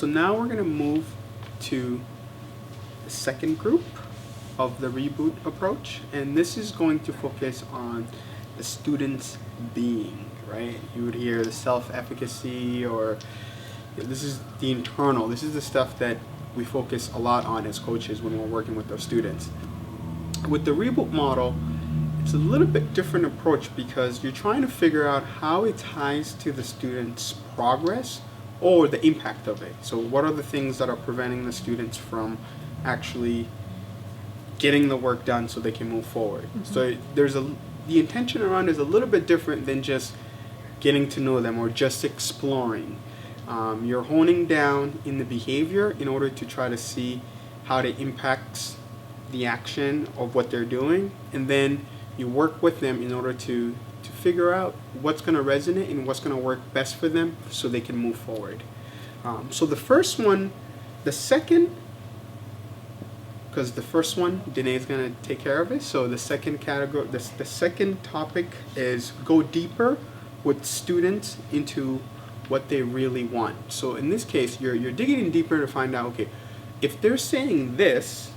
So now we're going to move to the second group of the reboot approach, and this is going to focus on the student's being, right? You would hear the self-efficacy, or this is the internal. This is the stuff that we focus a lot on as coaches when we're working with our students. With the reboot model, it's a little bit different approach because you're trying to figure out how it ties to the student's progress or the impact of it. So what are the things that are preventing the students from actually getting the work done so they can move forward? So the intention around is a little bit different than just getting to know them or just exploring. You're honing down in the behavior in order to try to see how it impacts the action of what they're doing, and then you work with them in order to figure out what's going to resonate and what's going to work best for them so they can move forward. So the first one, the second, because the first one, Danae is going to take care of it. So the second category, the second topic is go deeper with students into what they really want. So in this case, you're digging in deeper to find out, okay, if they're saying this,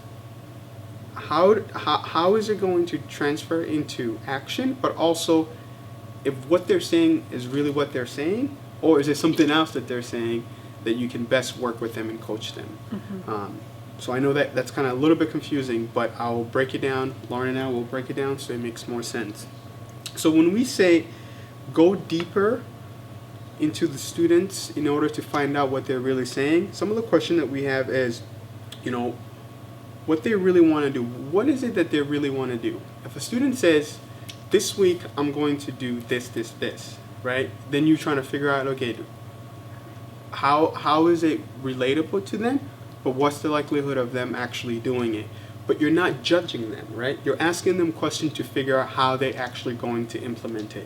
how is it going to transfer into action? But also, if what they're saying is really what they're saying, or is it something else that they're saying that you can best work with them and coach them? So I know that's kind of a little bit confusing, but I'll break it down. Lauren and I will break it down so it makes more sense. So when we say go deeper into the students in order to find out what they're really saying, some of the question that we have is, what they really want to do. What is it that they really want to do? If a student says, this week I'm going to do this, right? Then you're trying to figure out, okay, how is it relatable to them? But what's the likelihood of them actually doing it? But you're not judging them, right? You're asking them questions to figure out how they're actually going to implement it.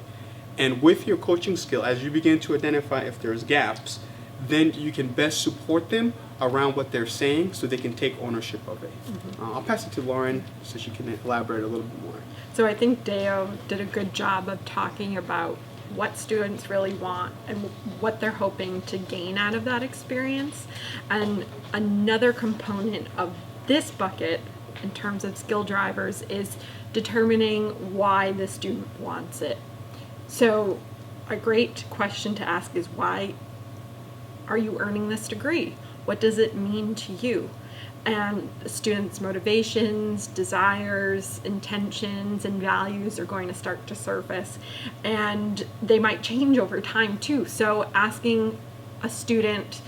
And with your coaching skill, as you begin to identify if there's gaps, then you can best support them around what they're saying so they can take ownership of it. I'll pass it to Lauren so she can elaborate a little bit more. So I think Deo did a good job of talking about what students really want and what they're hoping to gain out of that experience. And another component of this bucket in terms of skill drivers is determining why the student wants it. So a great question to ask is, why are you earning this degree? What does it mean to you? And the students' motivations, desires, intentions, and values are going to start to surface, and they might change over time too. So asking a student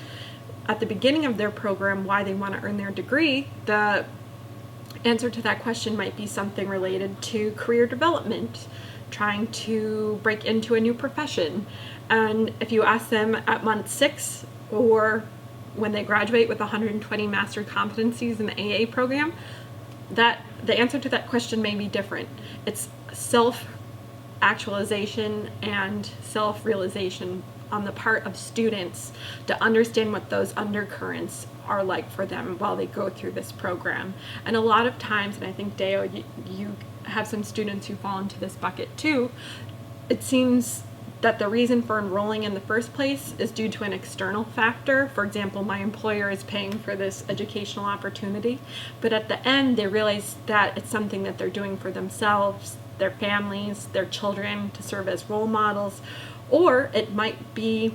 at the beginning of their program why they want to earn their degree, the answer to that question might be something related to career development, trying to break into a new profession. And if you ask them at month 6 or when they graduate with 120 mastery competencies in the AA program, that the answer to that question may be different. It's self-actualization and self-realization on the part of students to understand what those undercurrents are like for them while they go through this program. And a lot of times, and I think Deo, you have some students who fall into this bucket too, it seems that the reason for enrolling in the first place is due to an external factor. For example, my employer is paying for this educational opportunity, but at the end they realize that it's something that they're doing for themselves, their families, their children, to serve as role models, or it might be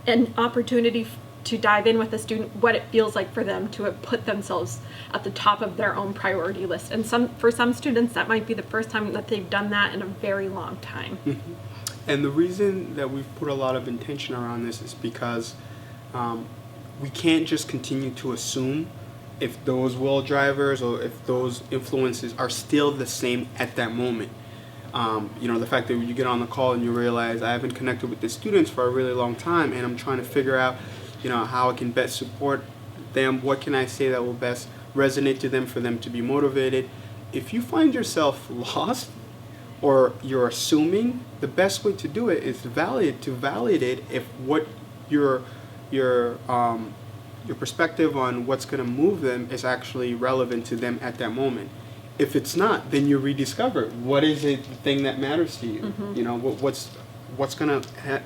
an opportunity to dive in with a student, what it feels like for them to have put themselves at the top of their own priority list. And for some students, that might be the first time that they've done that in a very long time. And the reason that we've put a lot of intention around this is because we can't just continue to assume if those will drivers or if those influences are still the same at that moment. The fact that you get on the call and you realize I haven't connected with the students for a really long time and I'm trying to figure out how I can best support them, what can I say that will best resonate to them for them to be motivated. If you find yourself lost or you're assuming, the best way to do it is to validate if what your perspective on what's going to move them is actually relevant to them at that moment. If it's not, then you rediscover what is it, the thing that matters to you. What's going to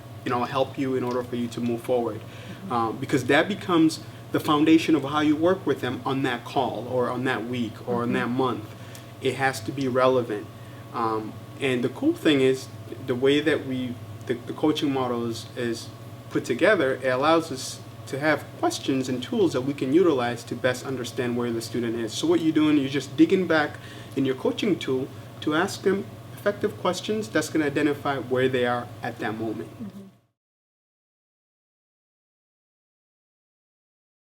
help you in order for you to move forward. because that becomes the foundation of how you work with them on that call or on that week or on that month. It has to be relevant. And the cool thing is the way that the coaching model is put together, it allows us to have questions and tools that we can utilize to best understand where the student is. So what you're doing, you're just digging back in your coaching tool to ask them effective questions that's going to identify where they are at that moment.